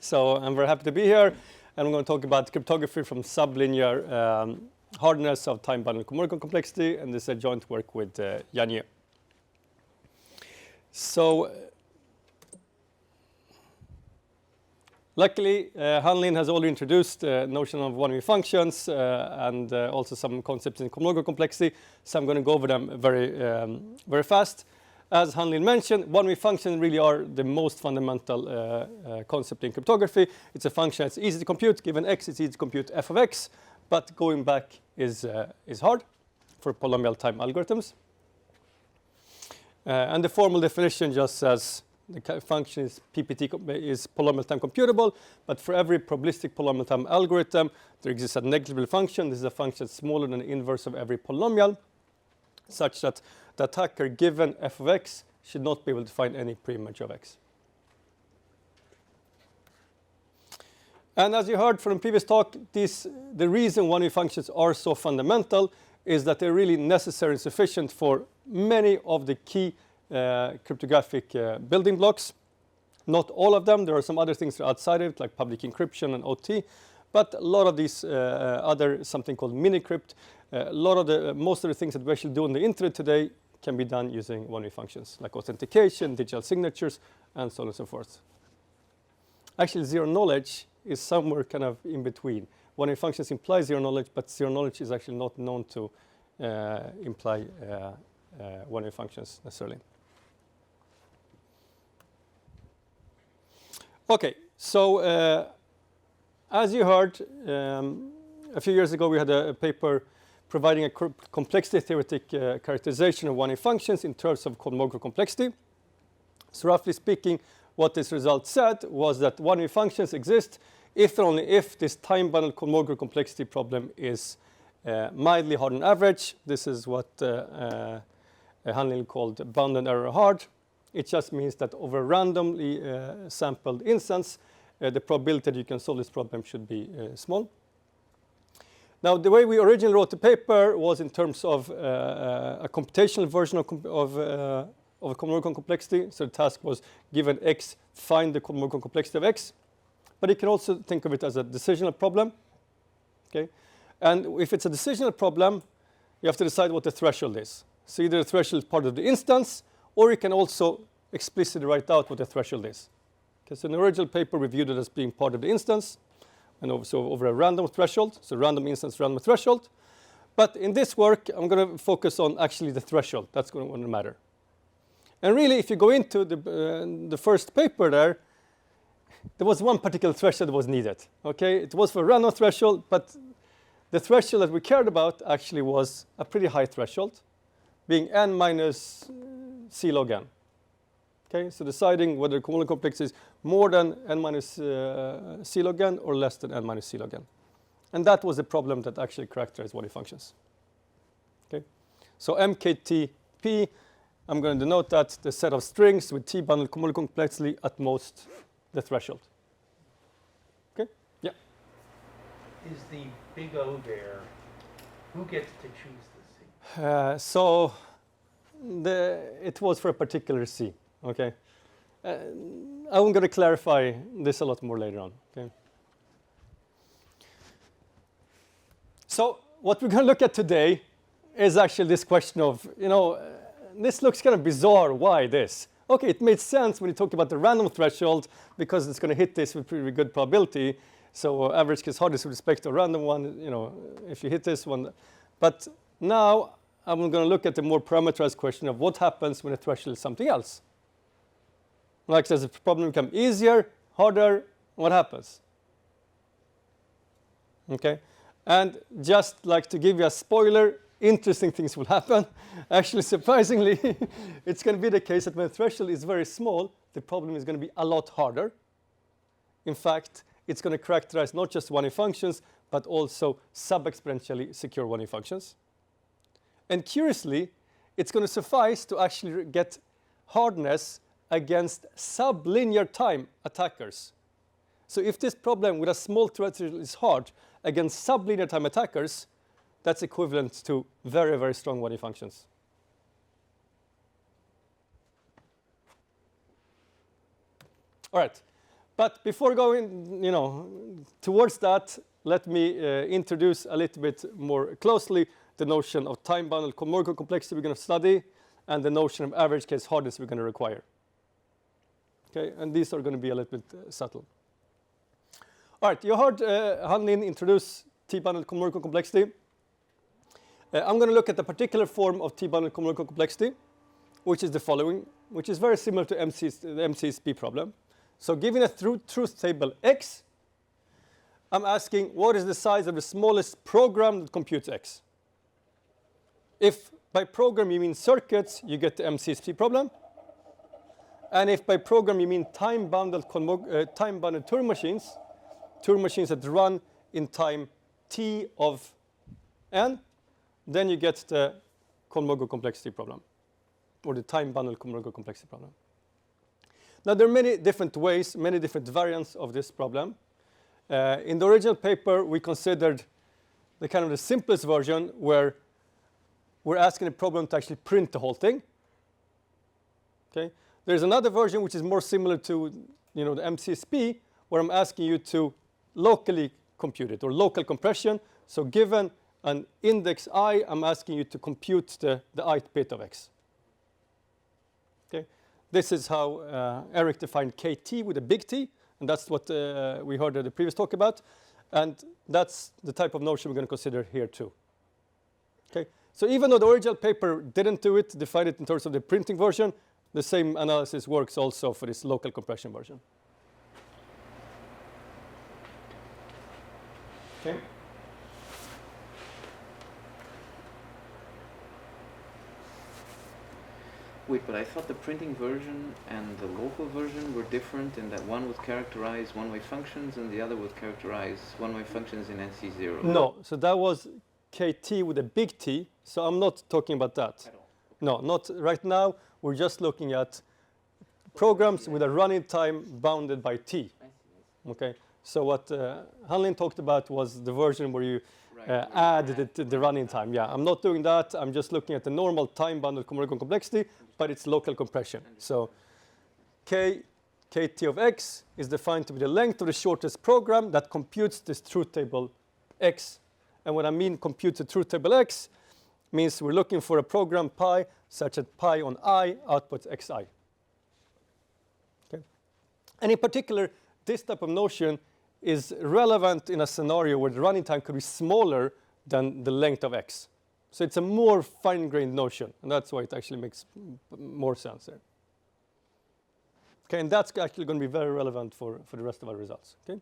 So I'm very happy to be here, and I'm going to talk about cryptography from sublinear hardness of time-bound Kolmogorov complexity, and this is a joint work with Janje. So luckily, Han-Lin has already introduced the notion of one-way functions and also some concepts in Kolmogorov complexity, so I'm going to go over them very fast. As Han-Lin mentioned, one-way functions really are the most fundamental concept in cryptography. It's a function that's easy to compute. Given x, it's easy to compute f of x, but going back is hard for polynomial time algorithms. And the formal definition just says the function is PPT is polynomial time computable, but for every probabilistic polynomial time algorithm, there exists a negligible function. This is a function smaller than the inverse of every polynomial, such that the attacker given f of x should not be able to find any preimage of x. And as you heard from the previous talk, the reason one-way functions are so fundamental is that they're really necessary and sufficient for many of the key cryptographic building blocks. Not all of them. There are some other things that are outside of it, like public encryption and OT. But a lot of these other something called mini-crypt, most of the things that we actually do on the internet today can be done using one-way functions, like authentication, digital signatures, and so on and so forth. Actually, zero knowledge is somewhere kind of in between. One-way functions imply zero knowledge, but zero knowledge is actually not known to imply one-way functions necessarily. Okay, so as you heard, a few years ago we had a paper providing a complexity theoretic characterization of one-way functions in terms of Kolmogorov complexity. So roughly speaking, what this result said was that one-way functions exist if and only if this time-bounded Kolmogorov complexity problem is mildly hard on average. This is what Han-Lin called bounded error hard. It just means that over a randomly sampled instance, the probability that you can solve this problem should be small. Now, the way we originally wrote the paper was in terms of a computational version of a Kolmogorov complexity. So the task was, given x, find the Kolmogorov complexity of x. But you can also think of it as a decisional problem. Okay? And if it's a decisional problem, you have to decide what the threshold is. So either the threshold is part of the instance, or you can also explicitly write out what the threshold is. Okay, so in the original paper, we viewed it as being part of the instance, and also over a random threshold, so random instance, random threshold. But in this work, I'm going to focus on actually the threshold. That's going to matter. And really, if you go into the first paper there was one particular threshold that was needed. Okay, it was for a random threshold, but the threshold that we cared about actually was a pretty high threshold, being n minus c log n. Okay, so deciding whether the Kolmogorov complexity is more than n minus c log n or less than n minus c log n. And that was the problem that actually characterized one-way functions. Okay, so mktp, I'm going to denote that the set of strings with t-bundled Kolmogorov complexity at most the threshold. Okay, yeah. Is the big O there, who gets to choose the C? So it was for a particular C. Okay, I'm going to clarify this a lot more later on. Okay. So what we're going to look at today is actually this question of, this looks kind of bizarre. Why this? Okay, it made sense when you talk about the random threshold because it's going to hit this with pretty good probability. So average case hardness with respect to a random one, if you hit this one. But now I'm going to look at the more parameterized question of what happens when a threshold is something else. Like, does the problem become easier, harder? What happens? Okay, and just like to give you a spoiler, interesting things will happen. Actually, surprisingly, it's going to be the case that when the threshold is very small, the problem is going to be a lot harder. In fact, it's going to characterize not just one-way functions, but also sub-exponentially secure one-way functions. And curiously, it's going to suffice to actually get hardness against sublinear time attackers. So if this problem with a small threshold is hard against sublinear time attackers, that's equivalent to very, very strong one-way functions. All right. But before going, towards that, let me introduce a little bit more closely the notion of time-bounded Kolmogorov complexity we're going to study, and the notion of average case hardness we're going to require. Okay, and these are going to be a little bit subtle. All right, you heard Han Lin introduce T-bounded Kolmogorov complexity. I'm going to look at the particular form of T-bounded Kolmogorov complexity, which is the following, which is very similar to the MCSP problem. So given a truth table X, I'm asking what is the size of the smallest program that computes X? If by program you mean circuits, you get the MCSP problem. And if by program you mean time-bounded Turing machines that run in time t of n, then you get the Kolmogorov complexity problem, or the time-bounded Kolmogorov complexity problem. Now, there are many different ways, many different variants of this problem. In the original paper, we considered the kind of the simplest version where we're asking the problem to actually print the whole thing. Okay? There's another version which is more similar to the MCSP, where I'm asking you to locally compute it, or local compression. So given an index I, I'm asking you to compute the ith bit of X. Okay? This is how Eric defined KT with a big T, and that's what we heard the previous talk about. And that's the type of notion we're going to consider here too. Okay? So even though the original paper didn't do it, define it in terms of the printing version, the same analysis works also for this local compression version. Okay? Wait, but I thought the printing version and the local version were different in that one would characterize one-way functions and the other would characterize one-way functions in NC0. No, so that was KT with a big T, so I'm not talking about that. At all. No, not right now. We're just looking at programs with a running time bounded by T. I see. Okay, so what Han Lin talked about was the version where you add the running time. Yeah, I'm not doing that. I'm just looking at the normal time-bounded Kolmogorov complexity, but it's local compression. So KT of X is defined to be the length of the shortest program that computes this truth table X. And when I mean compute the truth table X, means we're looking for a program pi such that pi on I outputs xi. Okay? And in particular, this type of notion is relevant in a scenario where the running time could be smaller than the length of X. So it's a more fine-grained notion, and that's why it actually makes more sense there. Okay, and that's actually going to be very relevant for the rest of our results. Okay?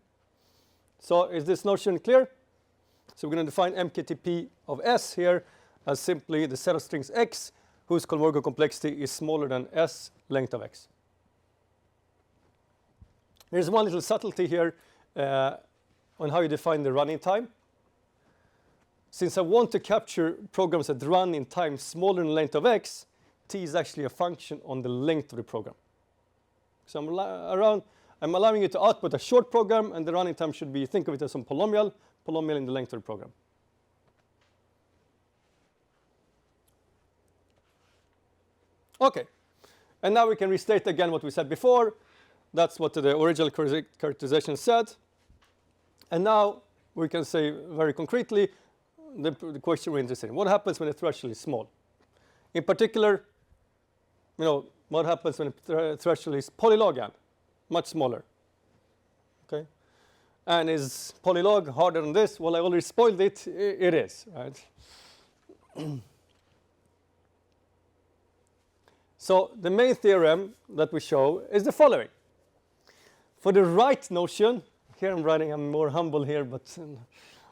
So is this notion clear? So we're going to define MKTP of S here as simply the set of strings X whose Kolmogorov complexity is smaller than S length of X. There's one little subtlety here on how you define the running time. Since I want to capture programs that run in time smaller than the length of X, T is actually a function on the length of the program. So I'm allowing you to output a short program, and the running time should be, think of it as some polynomial in the length of the program. Okay, and now we can restate again what we said before. That's what the original characterization said. And now we can say very concretely the question we're interested in. What happens when the threshold is small? In particular, what happens when the threshold is polylog n, much smaller? Okay, and is polylog harder than this? Well, I already spoiled it. It is, right? So the main theorem that we show is the following. For the right notion, here I'm more humble here, but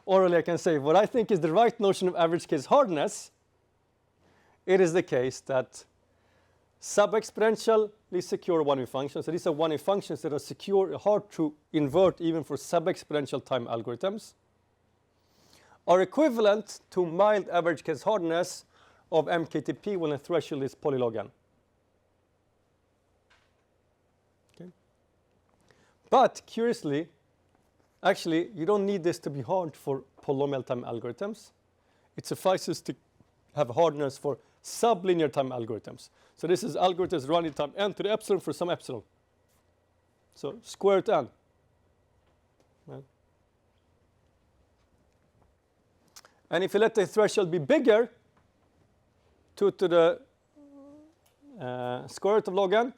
orally I can say what I think is the right notion of average case hardness. It is the case that sub-exponentially secure one-way functions, so these are one-way functions that are secure, hard to invert even for sub-exponential time algorithms, are equivalent to mild average case hardness of MKTP when the threshold is polylog n. Okay. But curiously, actually, you don't need this to be hard for polynomial time algorithms. It suffices to have hardness for sublinear time algorithms. So this is algorithms running time n to the epsilon for some epsilon. So square root n. And if you let the threshold be bigger, 2 to the square root of log n,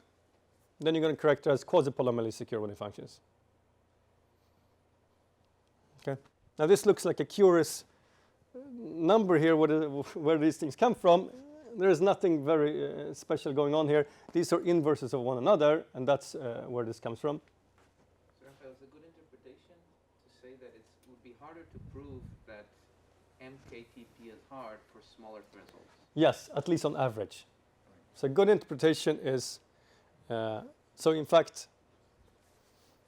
then you're going to characterize quasi-polynomially secure one functions. Okay. Now this looks like a curious number here, where these things come from. There is nothing very special going on here. These are inverses of one another, and that's where this comes from. So Rafael, is a good interpretation to say that it would be harder to prove that MKTP is hard for smaller thresholds? Yes, at least on average. So a good interpretation is, so in fact,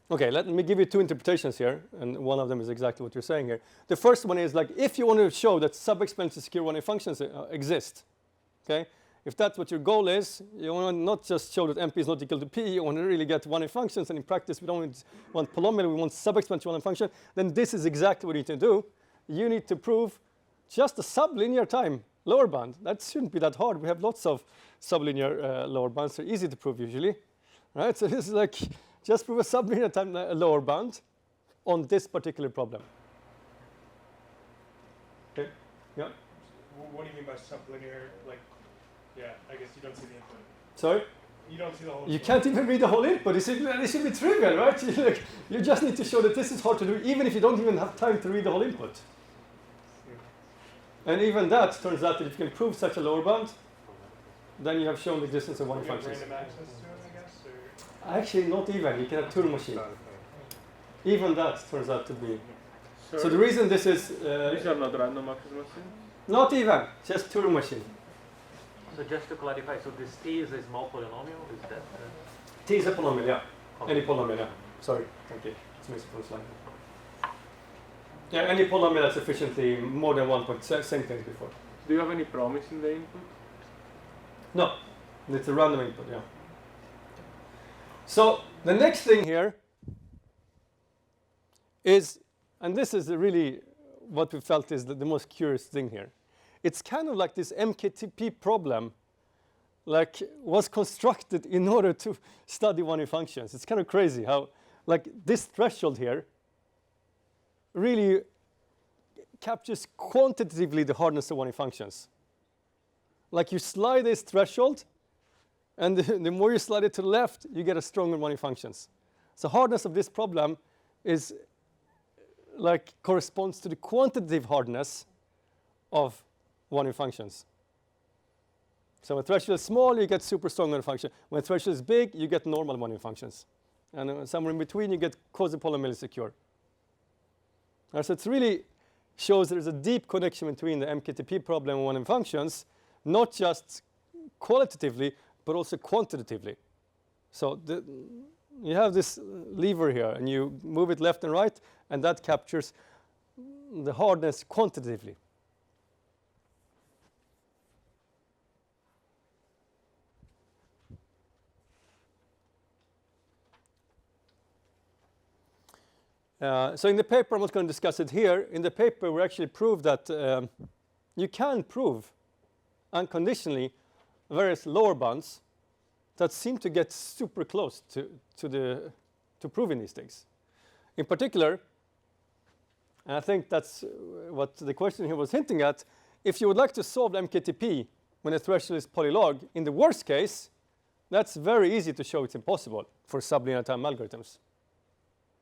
okay, let me give you 2 interpretations here, and one of them is exactly what you're saying here. The first one is like, if you want to show that sub-exponentially secure one functions exist, okay? If that's what your goal is, you want to not just show that MP is not equal to P, you want to really get one functions, and in practice we don't want polynomial, we want sub-exponential one function, then this is exactly what you need to do. You need to prove just a sublinear time lower bound. That shouldn't be that hard. We have lots of sublinear lower bounds. They're easy to prove usually, right? So this is like, just prove a sublinear time lower bound on this particular problem. Okay, yeah? What do you mean by sublinear? Like, yeah, I guess you don't see the input. Sorry? You don't see the whole You input. can't even read the whole input. It should be trivial, right? You just need to show that this is hard to do, even if you don't even have time to read the whole input. And even that turns out that if you can prove such a lower bound, then you have shown the existence of one You have functions. random access to it, I guess? Or? Actually, not even. You can have Turing machine. Even that turns out to be. So the Sorry, reason this is these are not random access machines? not even just Turing machine. So just to clarify, so this T is a small polynomial, is that? T is a polynomial, yeah. Okay. Any polynomial, yeah. Sorry, thank you. It's missing from the slide. Yeah, any polynomial that's sufficiently more than 1 point, same thing as before. Do you have any promise in the input? No, it's a random input, yeah. So the next thing here is, and this is really what we felt is the most curious thing here. It's kind of like this MKTP problem like was constructed in order to study one functions. It's kind of crazy how like this threshold here really captures quantitatively the hardness of one functions. Like you slide this threshold, and the more you slide it to the left, you get a stronger one functions. So hardness of this problem is like corresponds to the quantitative hardness of one functions. So when threshold is small, you get super strong one function. When threshold is big, you get normal one functions. And somewhere in between, you get quasi-polynomially secure. So it really shows there's a deep connection between the MKTP problem and one functions, not just qualitatively, but also quantitatively. So you have this lever here, and you move it left and right, and that captures the hardness quantitatively. So in the paper, I'm not going to discuss it here. In the paper, we actually proved that you can prove unconditionally various lower bounds that seem to get super close to proving these things. In particular, and I think that's what the question here was hinting at, if you would like to solve MKTP when the threshold is polylog, in the worst case, that's very easy to show it's impossible for sublinear time algorithms.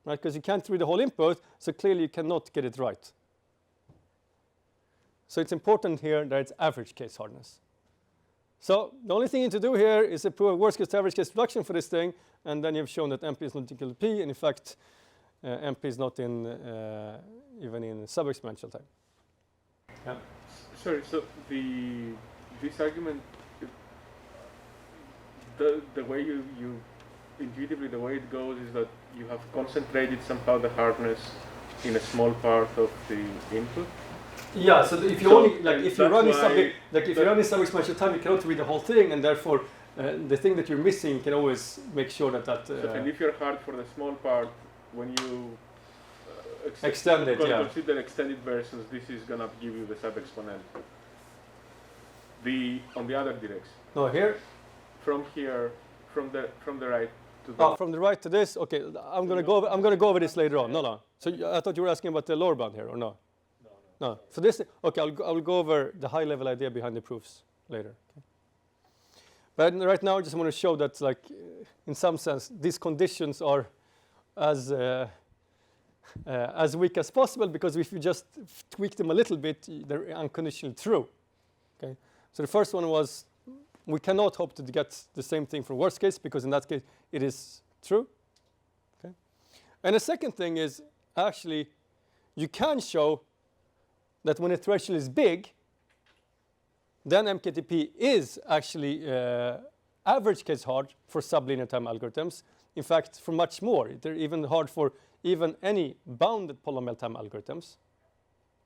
Right, because you can't read the whole input, so clearly you cannot get it right. So it's important here that it's average case hardness. So the only thing you need to do here is to prove a worst case to average case reduction for this thing, and then you've shown that MP is not equal to P, and in fact, MP is not in even in sub-exponential time. Yeah. Sorry, so this argument, the way you intuitively the way it goes is that you have concentrated somehow the hardness in a small part of the input. Yeah. So if you only like if you run in sub-exponential time, you cannot read the whole thing, and therefore the thing that you're missing, you can always make sure that. So, and if you're hard for the small part, when you extend it, consider extended versions, this is gonna give you the sub-exponent. On the other direction. No, here. From here, from the right. From the right to this. Okay, I'm gonna go over this later on. No. So I thought you were asking about the lower bound here, or no? No. So this, okay, I'll go over the high-level idea behind the proofs later. Okay. But right now, I just want to show that, like, in some sense, these conditions are as weak as possible, because if you just tweak them a little bit, they're unconditionally true. Okay. So the first one was, we cannot hope to get the same thing from worst case, because in that case, it is true. Okay. And the second thing is, actually, you can show that when a threshold is big, then MKTP is actually average case hard for sublinear time algorithms. In fact, for much more. They're even hard for even any bounded polynomial time algorithms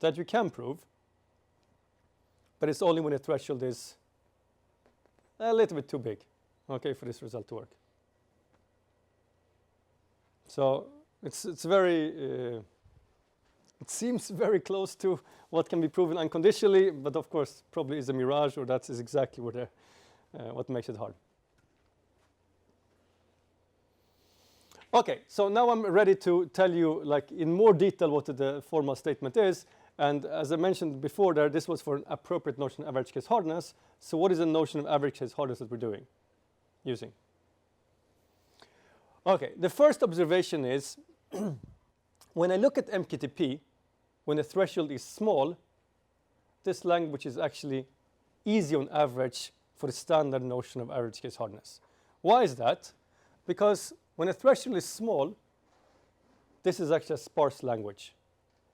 that you can prove. But it's only when a threshold is a little bit too big, okay, for this result to work. So it's very, it seems very close to what can be proven unconditionally, but of course probably is a mirage, or that is exactly what makes it hard. Okay, so now I'm ready to tell you, like, in more detail what the formal statement is. And as I mentioned before there, this was for an appropriate notion of average case hardness. So what is the notion of average case hardness that we're using? Okay, the first observation is when I look at MKTP, when the threshold is small, this language is actually easy on average for the standard notion of average case hardness. Why is that? Because when a threshold is small, this is actually a sparse language.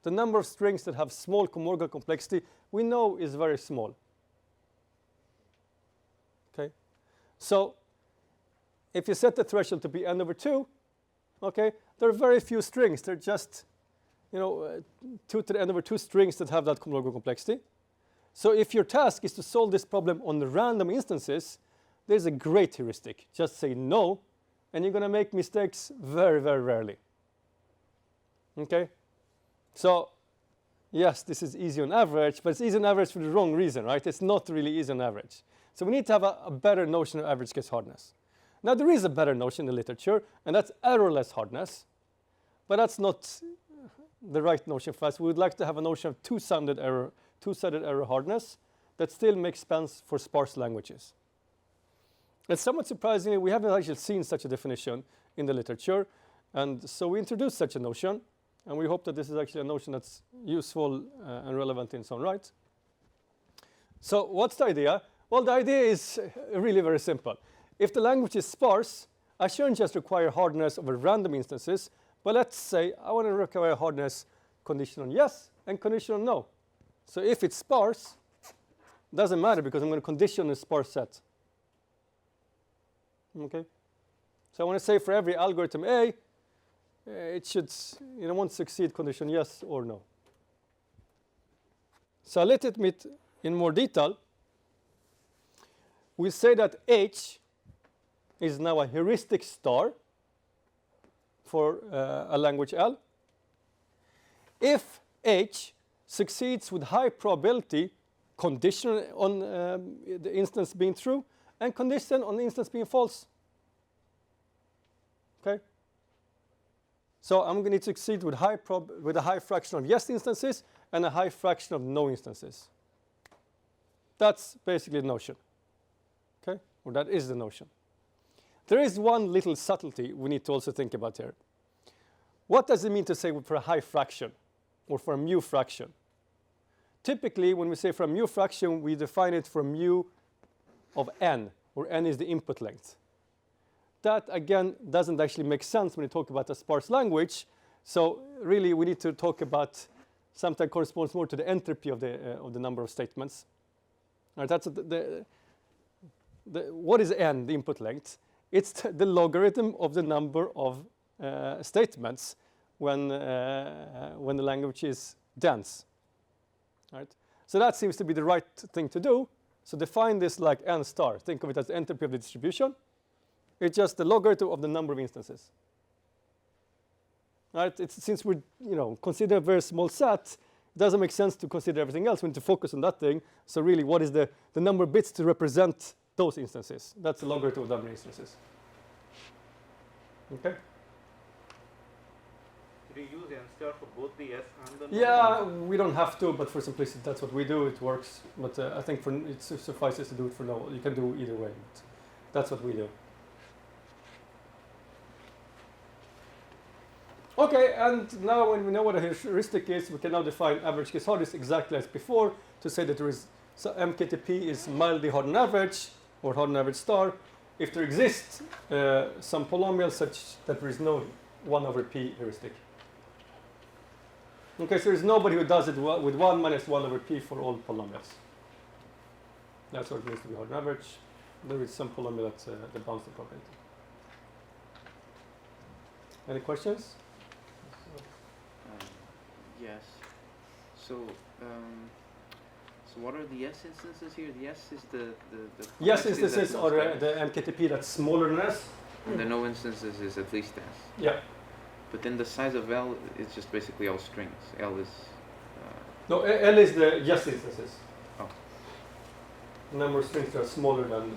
The number of strings that have small Kolmogorov complexity, we know is very small. Okay? So if you set the threshold to be n over 2, okay, there are very few strings. They're just, 2 to the n over 2 strings that have that Kolmogorov complexity. So if your task is to solve this problem on the random instances, there's a great heuristic. Just say no, and you're going to make mistakes very, very rarely. Okay? So yes, this is easy on average, but it's easy on average for the wrong reason, right? It's not really easy on average. So we need to have a better notion of average case hardness. Now, there is a better notion in the literature, and that's errorless hardness. But that's not the right notion for us. We would like to have a notion of two-sided error hardness that still makes sense for sparse languages. And somewhat surprisingly, we haven't actually seen such a definition in the literature. And so we introduced such a notion. And we hope that this is actually a notion that's useful and relevant in its own right. So what's the idea? Well, the idea is really very simple. If the language is sparse, I shouldn't just require hardness over random instances. But let's say I want to require hardness conditional on yes and conditional on no. So if it's sparse, it doesn't matter, because I'm going to condition a sparse set. Okay? So I want to say for every algorithm A, it should, won't succeed condition yes or no. So let it admit in more detail. We say that H is now a heuristic star for a language L. If H succeeds with high probability, conditional on the instance being true, and condition on the instance being false. Okay? So I'm going to succeed with a high fraction of yes instances and a high fraction of no instances. That's basically the notion. Okay? Or that is the notion. There is one little subtlety we need to also think about here. What does it mean to say for a high fraction or for a mu fraction? Typically, when we say for a mu fraction, we define it for mu of n, where n is the input length. That, again, doesn't actually make sense when you talk about a sparse language. So really, we need to talk about something that corresponds more to the entropy of the number of statements. All right, that's what is n, the input length? It's the logarithm of the number of statements when the language is dense. All right? So that seems to be the right thing to do. So define this like n star. Think of it as the entropy of the distribution. It's just the logarithm of the number of instances. Right? Since we consider a very small set, it doesn't make sense to consider everything else. We need to focus on that thing. So really, what is the number of bits to represent those instances? That's the logarithm of the number of instances. Okay? Should you use NCR for both the S and the no? Yeah, we don't have to, but for simplicity, that's what we do. It works. But I think for it suffices to do it for no. You can do either way. But that's what we do. Okay, and now when we know what a heuristic is, we can now define average case hardness exactly as before to say that there is so MKTP is mildly hard on average or hard on average star if there exists some polynomial such that there is no 1 over p heuristic. Okay, so there's nobody who does it with 1 minus 1 over p for all polynomials. That's what it means to be hard on average. There is some polynomial that bounds the probability. Any questions? Yes. So, so what are the S instances here? The S is the Yes complexity instances that's are most the MKTP that's smaller than S. and the no instances is at least S. Yeah. But then the size of L is just basically all strings. L is No, L is the yes instances. Oh. The number of strings that are smaller than,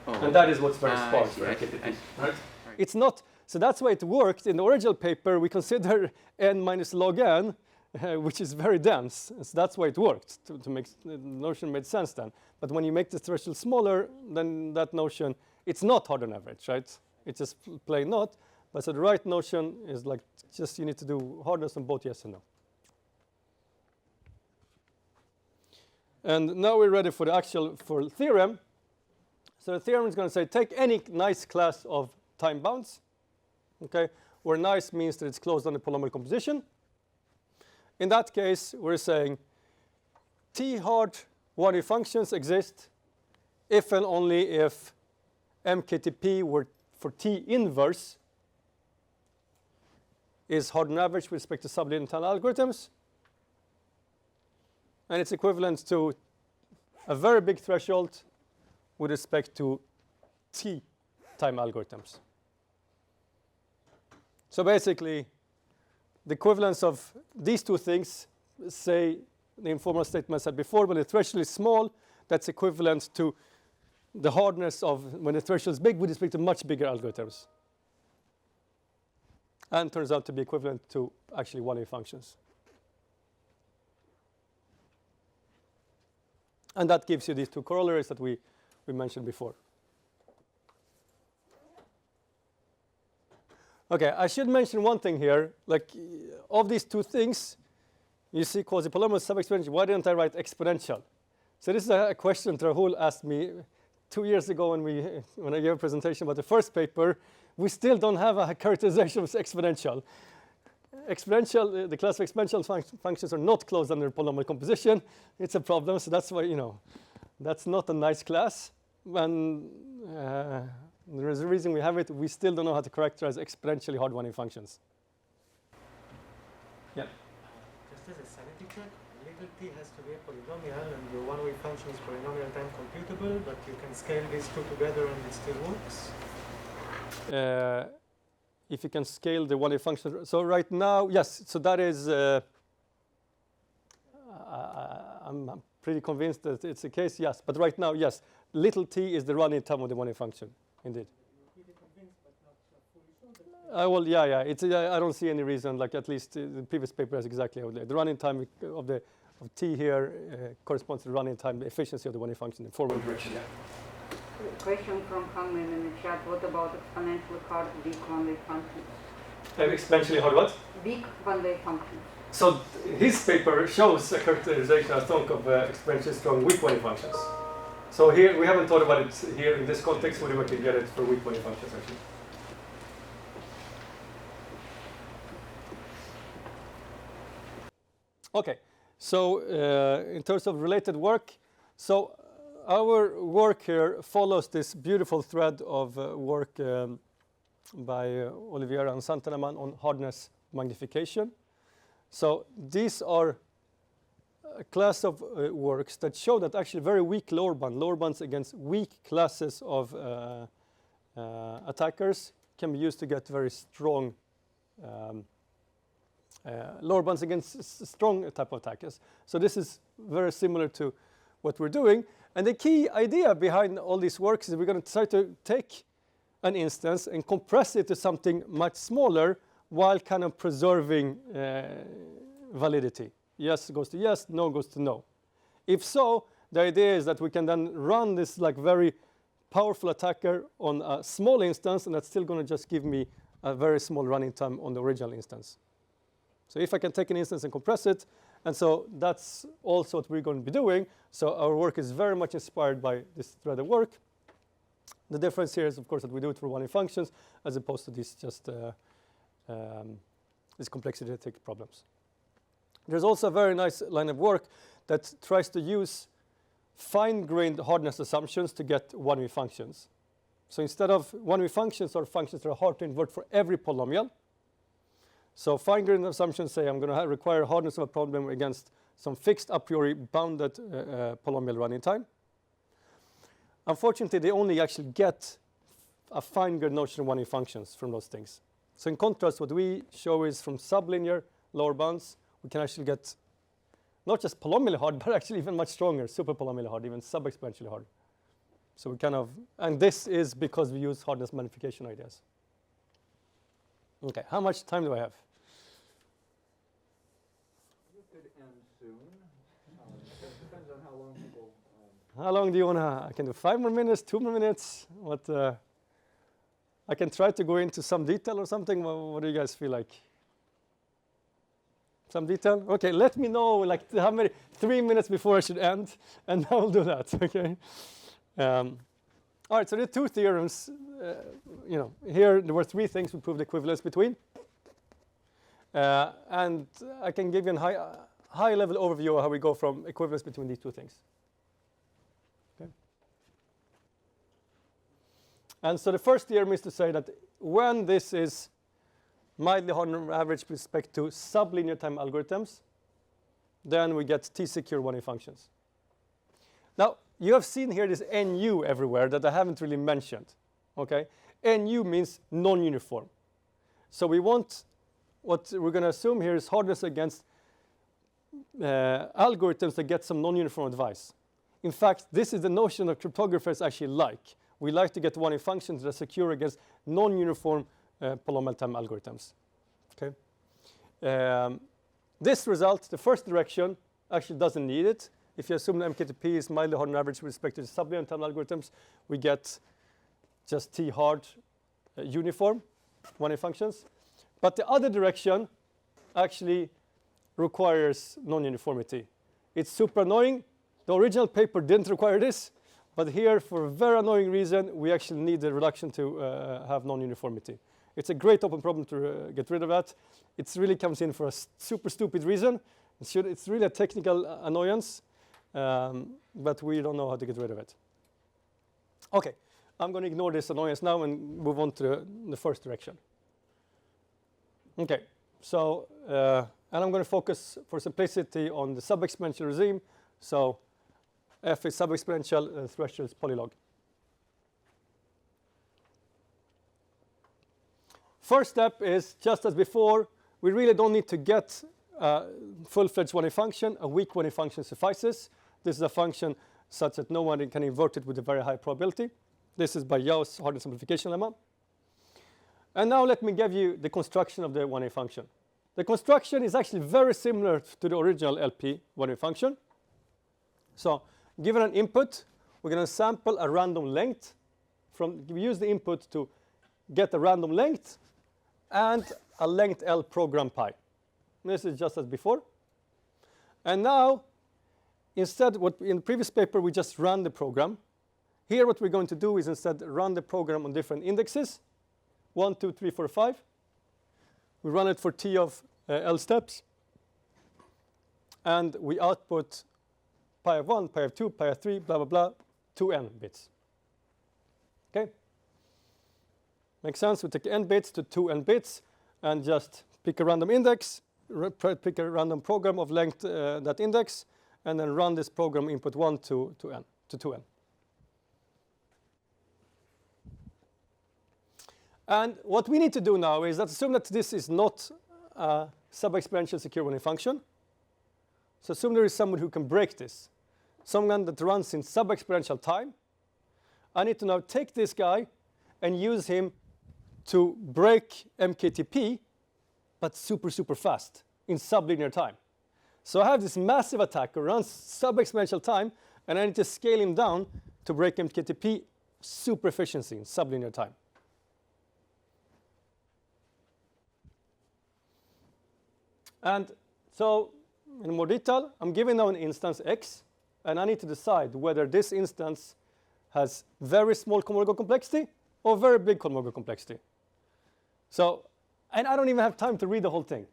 oh, and that is what's very I sparse see, for I see, MKTP, I see. right? It's not, so that's why it worked. In the original paper, we consider n minus log n, which is very dense. So that's why it worked, to make the notion made sense then. But when you make the threshold smaller, then that notion, it's not hard on average, right? It's just plain not. But so the right notion is like just you need to do hardness on both yes and no. And now we're ready for the actual theorem. So the theorem is going to say take any nice class of time bounds, okay, where nice means that it's closed on the polynomial composition. In that case, we're saying T hard 1D functions exist if and only if MKTP were for T inverse is hard on average with respect to sublinear tunnel algorithms. And it's equivalent to a very big threshold with respect to T time algorithms. So basically, the equivalence of these two things, say the informal statement I said before, when the threshold is small, that's equivalent to the hardness of when the threshold is big with respect to much bigger algorithms. And turns out to be equivalent to actually 1A functions. And that gives you these two corollaries that we mentioned before. Okay, I should mention one thing here. Like, of these two things, you see quasi-polynomial sub-exponential. Why didn't I write exponential? So this is a question Rahul asked me 2 years ago when I gave a presentation about the first paper. We still don't have a characterization of exponential. Exponential, the class of exponential functions are not closed under polynomial composition. It's a problem, so that's why, that's not a nice class. And there is a reason we have it. We still don't know how to characterize exponentially hard 1A functions. Yeah. Just as a sanity check, little t has to be a polynomial, and your 1-way function is polynomial time computable, but you can scale these two together and it still works. If you can scale the 1A function. So right now, yes, so that is, I'm pretty convinced that it's the case, yes. But right now, yes, little t is the running time of the 1A function, indeed. Well, yeah. I don't see any reason, like at least the previous paper has exactly how the running time of t here corresponds to the running time, the efficiency of the 1A function in forward direction. Yeah. Question from Hamlin in the chat. What about exponentially hard big 1-way functions? Exponentially hard what? Big 1-way functions. So his paper shows a characterization, I think, of exponentially strong weak 1A functions. So here, we haven't thought about it here in this context, whether we can get it for weak 1A functions actually. Okay, so in terms of related work, so our work here follows this beautiful thread of work by Oliveira and Santanaman on hardness magnification. So these are a class of works that show that actually very weak lower bands against weak classes of attackers can be used to get very strong lower bands against strong type of attackers. So this is very similar to what we're doing. And the key idea behind all these works is we're going to try to take an instance and compress it to something much smaller while kind of preserving validity. Yes goes to yes, no goes to no. If so, the idea is that we can then run this like very powerful attacker on a small instance, and that's still going to just give me a very small running time on the original instance. So if I can take an instance and compress it, and so that's also what we're going to be doing. So our work is very much inspired by this threaded work. The difference here is, of course, that we do it for one-way functions as opposed to these just these complexity problems. There's also a very nice line of work that tries to use fine-grained hardness assumptions to get one-way functions. So instead of one-way functions or functions that are hard to invert for every polynomial, so fine-grained assumptions say I'm going to require hardness of a problem against some fixed a priori bounded polynomial running time. Unfortunately, they only actually get a fine-grained notion of one-way functions from those things. So in contrast, what we show is from sublinear lower bounds, we can actually get not just polynomially hard, but actually even much stronger, super polynomially hard, even sub-exponentially hard. So we kind of, and this is because we use hardness magnification ideas. Okay, how much time do I have? You could end soon. It depends on how long people. How long do you want to? I can do 5 more minutes, 2 more minutes. What? I can try to go into some detail or something. What do you guys feel like? Some detail? Okay, let me know like how many 3 minutes before I should end, and I will do that. Okay. All right. So there are 2 theorems. You know, here there were 3 things we proved equivalence between, and I can give you a high-level overview of how we go from equivalence between these 2 things. Okay. And so the first theorem is to say that when this is mildly hard on average with respect to sublinear time algorithms, then we get T-secure one-way functions. Now, you have seen here this NU everywhere that I haven't really mentioned. Okay, NU means non-uniform. So we want, what we're going to assume here is hardness against algorithms that get some non-uniform advice. In fact, this is the notion that cryptographers actually like. We like to get one-way functions that are secure against non-uniform polynomial time algorithms. Okay. This result, the first direction, actually doesn't need it. If you assume the MKTP is mildly hard on average with respect to the sublinear time algorithms, we get just T hard uniform one-way functions. But the other direction actually requires non-uniformity. It's super annoying. The original paper didn't require this, but here, for a very annoying reason, we actually need the reduction to have non-uniformity. It's a great open problem to get rid of that. It really comes in for a super stupid reason. It's really a technical annoyance, but we don't know how to get rid of it. Okay, I'm going to ignore this annoyance now and move on to the first direction. Okay, so, and I'm going to focus for simplicity on the sub-exponential regime. So f is sub-exponential, threshold is polylog. First step is, just as before, we really don't need to get a full-fledged one-way function. A weak one-way function suffices. This is a function such that no one can invert it with a very high probability. This is by Yau's hardness simplification lemma. And now let me give you the construction of the one-way function. The construction is actually very similar to the original LP one-way function. So given an input, we're going to sample a random length. We use the input to get a random length and a length L program pi. This is just as before. And now, instead, what in the previous paper, we just ran the program. Here, what we're going to do is instead run the program on different indexes, 1, 2, 3, 4, 5. We run it for T of L steps. And we output pi of 1, pi of 2, pi of 3, blah, blah, blah, 2n bits. Okay? Makes sense? We take n bits to 2n bits and just pick a random index, pick a random program of length that index, and then run this program input 1 to 2n. And what we need to do now is that assume that this is not a sub-exponential secure one-way function. So assume there is someone who can break this, someone that runs in sub-exponential time. I need to now take this guy and use him to break MKTP but super, super fast in sublinear time. So I have this massive attacker runs sub-exponential time, and I need to scale him down to break MKTP super efficiency in sublinear time. And so in more detail, I'm given now an instance X, and I need to decide whether this instance has very small Kolmogorov complexity or very big Kolmogorov complexity. So, and I don't even have time to read the whole thing.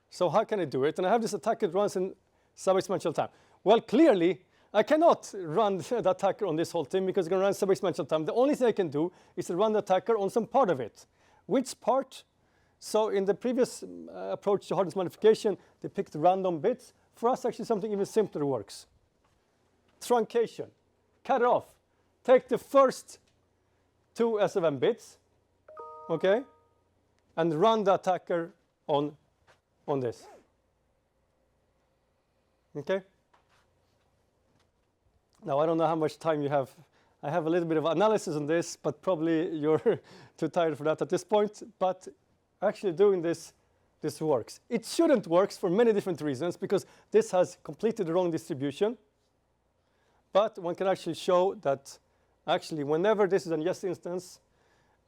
So how can I do it? And I have this attacker that runs in sub-exponential time. Well, clearly, I cannot run the attacker on this whole thing because it's going to run sub-exponential time. The only thing I can do is to run the attacker on some part of it. Which part? So in the previous approach to hardness modification, they picked random bits. For us, actually, something even simpler works. Truncation. Cut it off. Take the first 2 SFM bits, okay, and run the attacker on this. Okay? Now, I don't know how much time you have. I have a little bit of analysis on this, but probably you're too tired for that at this point. But actually doing this works. It shouldn't work for many different reasons, because this has completely the wrong distribution. But one can actually show that actually whenever this is a yes instance,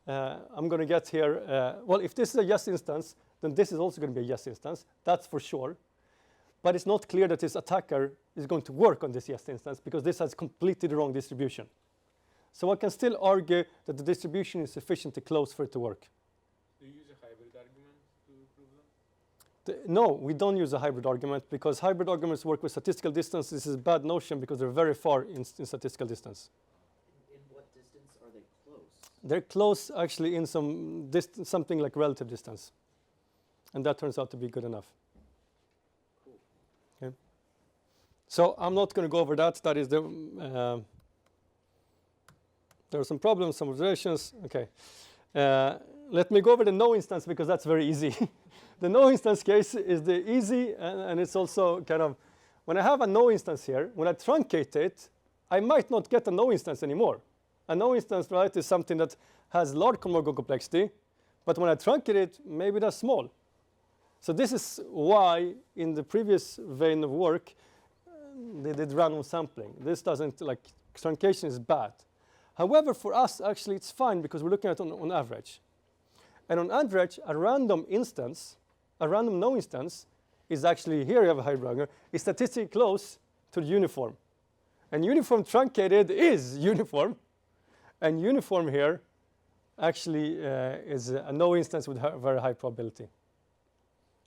I'm going to get here, well, if this is a yes instance, then this is also going to be a yes instance. That's for sure. But it's not clear that this attacker is going to work on this yes instance, because this has completely the wrong distribution. So one can still argue that the distribution is sufficiently close for it to work. Do you use a hybrid argument to prove them? No, we don't use a hybrid argument, because hybrid arguments work with statistical distance. This is a bad notion because they're very far in statistical distance. In what distance are they close? They're close actually in some distance, something like relative distance. And that turns out to be good enough. Cool. Okay. So I'm not going to go over that. That is the there are some problems, some observations. Okay. Let me go over the no instance, because that's very easy. The no instance case is the easy, and it's also kind of, when I have a no instance here, when I truncate it, I might not get a no instance anymore. A no instance, right, is something that has large Kolmogorov complexity, but when I truncate it, maybe that's small. So this is why in the previous vein of work, they did random sampling. This doesn't, like, truncation is bad. However, for us, actually, it's fine, because we're looking at it on average. And on average, a random instance, a random no instance, is actually, here you have a hybrid argument, is statistically close to the uniform. And uniform truncated is uniform. And uniform here actually is a no instance with very high probability.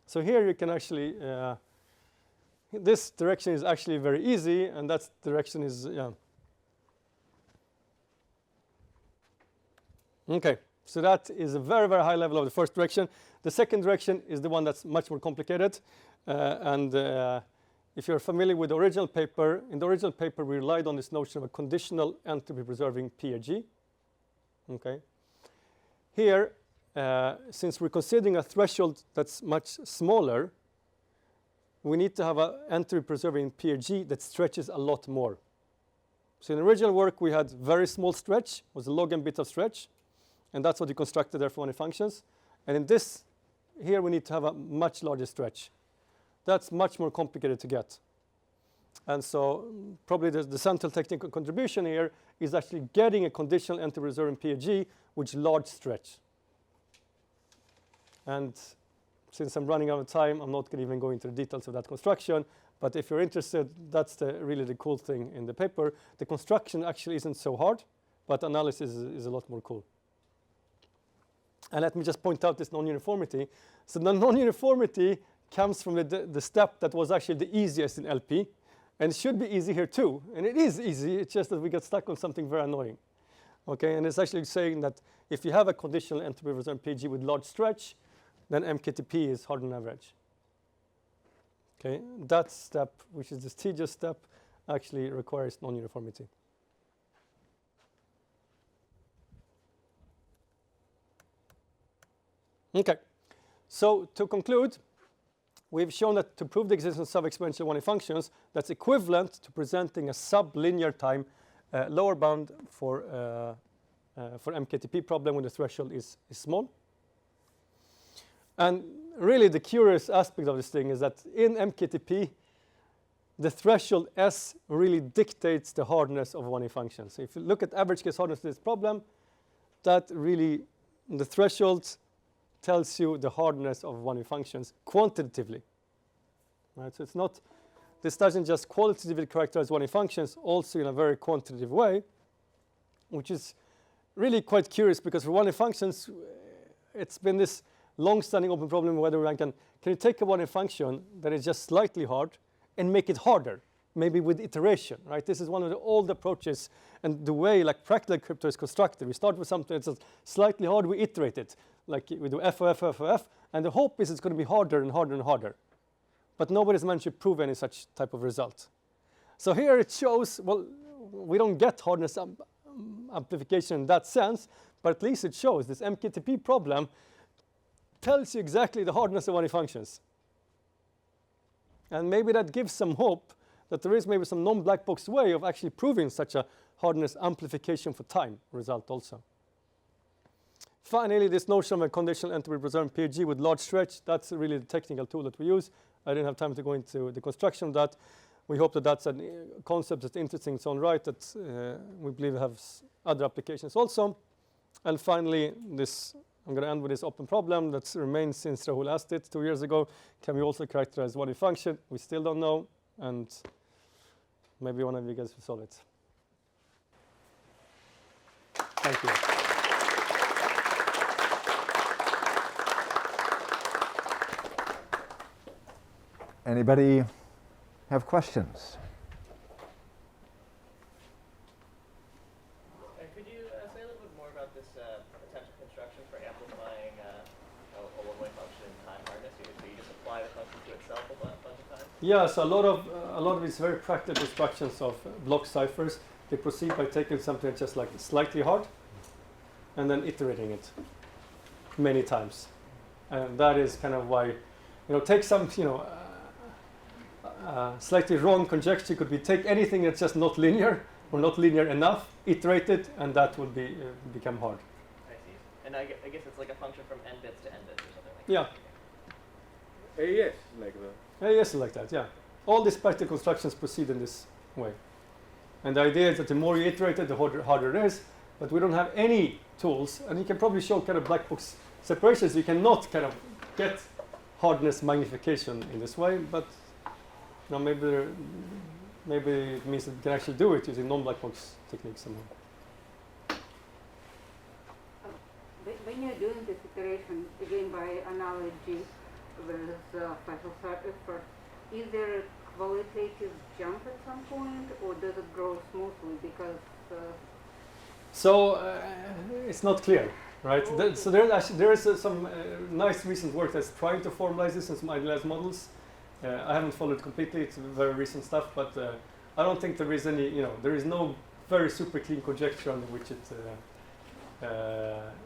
So here you can actually, this direction is actually very easy, and that direction is, yeah. Okay, so that is a very, very high level of the first direction. The second direction is the one that's much more complicated. If you're familiar with the original paper, in the original paper we relied on this notion of a conditional entropy preserving PRG. Okay. Here, since we're considering a threshold that's much smaller, we need to have an entropy preserving PRG that stretches a lot more. So in the original work we had very small stretch, was a log n bit of stretch. And that's what you constructed there for any functions. And in this, here we need to have a much larger stretch. That's much more complicated to get. And so probably the central technical contribution here is actually getting a conditional entropy preserving PRG with large stretch. And since I'm running out of time, I'm not going to even go into the details of that construction. But if you're interested, that's really the cool thing in the paper. The construction actually isn't so hard, but analysis is a lot more cool. And let me just point out this non-uniformity. So the non-uniformity comes from the step that was actually the easiest in LP. And it should be easy here too. And it is easy. It's just that we get stuck on something very annoying. Okay, and it's actually saying that if you have a conditional entropy preserving PG with large stretch, then MKTP is hard on average. Okay, that step, which is this tedious step, actually requires non-uniformity. Okay, so to conclude, we've shown that to prove the existence of sub-exponential 1A functions, that's equivalent to presenting a sublinear time lower bound for MKTP problem when the threshold is small. And really the curious aspect of this thing is that in MKTP, the threshold S really dictates the hardness of 1A functions. So if you look at average case hardness of this problem, that really, the threshold tells you the hardness of 1A functions quantitatively. Right? So it's not, this doesn't just qualitatively characterize 1A functions, also in a very quantitative way, which is really quite curious because for 1A functions, it's been this long-standing open problem whether one can you take a 1A function that is just slightly hard and make it harder, maybe with iteration, right? This is one of the old approaches and the way like practical crypto is constructed. We start with something that's slightly hard, we iterate it. Like we do FOF, and the hope is it's going to be harder and harder and harder. But nobody's managed to prove any such type of result. So here it shows, well, we don't get hardness amplification in that sense, but at least it shows this MKTP problem tells you exactly the hardness of 1A functions. And maybe that gives some hope that there is maybe some non-black box way of actually proving such a hardness amplification for time result also. Finally, this notion of a conditional entropy preserved PG with large stretch, that's really the technical tool that we use. I didn't have time to go into the construction of that. We hope that that's a concept that's interesting in its own right, that we believe has other applications also. And finally, this, I'm going to end with this open problem that's remained since Rahul asked it 2 years ago. Can we also characterize 1A function? We still don't know, and maybe one of you guys will solve it. Thank you. Anybody have questions? Could you say a little bit more about this potential construction for amplifying a one-way function in time hardness? So you just apply the function to itself a bunch of times? Yeah, so a lot of these very practical constructions of block ciphers, they proceed by taking something that's just like slightly hard and then iterating it many times. And that is kind of why, take some, slightly wrong conjecture could be take anything that's just not linear or not linear enough, iterate it, and that will be become hard. I see. And I guess it's like a function from n bits to n bits or something like Yeah. AES like that. AES is like that, yeah. All these practical constructions proceed in this way. And the idea is that the more you iterate it, the harder it is, but we don't have any tools, and you can probably show kind of black box separations. You cannot kind of get hardness magnification in this way, but maybe it means that we can actually do it using non-black box techniques somehow. When you're doing this iteration, again by analogy with special effort, is there a qualitative jump at some point, or does it grow smoothly? Because it's not clear, right? So there is some nice recent work that's trying to formalize this in some idealized models. I haven't followed completely, it's very recent stuff, but I don't think there is any, there is no very super clean conjecture under which it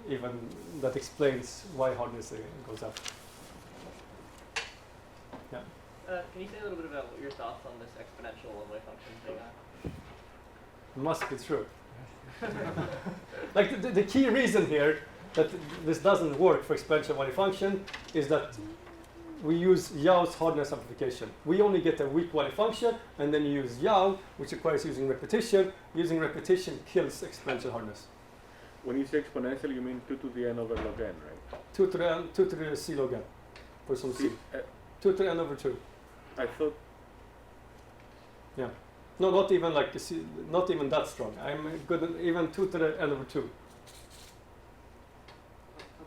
even that explains why hardness goes up. Yeah. Can you say a little bit about your thoughts on this exponential one-way function thing? It must be true. Like the key reason here that this doesn't work for exponential one-way function is that we use Yao's hardness amplification. We only get a weak one-way function, and then you use Yao, which requires using repetition. Using repetition kills exponential hardness. When you say exponential, you mean 2 to the n over log n, right? 2 to the c log n for some c. 2 to the n over 2. I thought. Yeah. No, not even like c, not even that strong. I'm good at even 2 to the n over 2. So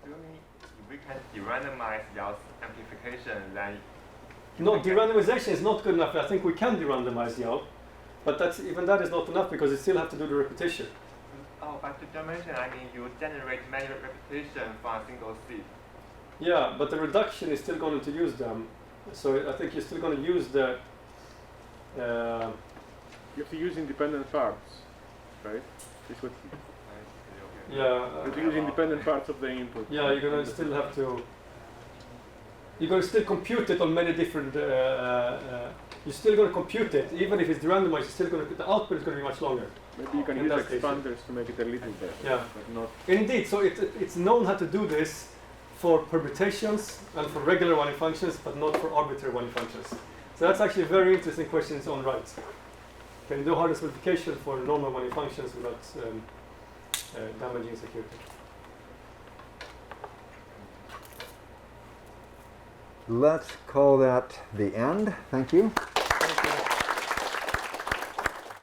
do you mean if we can derandomize Yao's amplification, then no, derandomization is not good enough. I think we can derandomize Yao, but that is not enough because you still have to do the repetition. Oh, by determination, I mean you generate many repetition from a single seed. Yeah, but the reduction is still going to use them. So I think you're still going to use the. You have to use independent parts, right? This what. Yeah. You have to use independent parts of the input. Yeah, you're going to still have to. You're going to still compute it on many different. You're still going to compute it, even if it's derandomized. You're still going to. The output is going to be much longer. Maybe you can use expanders to make it a little better. Yeah. But not. Indeed, so it's known how to do this for permutations and for regular one functions, but not for arbitrary one functions. So that's actually a very interesting question in its own right. Can you do hardness modification for normal one functions without damaging security? Let's call that the end. Thank you.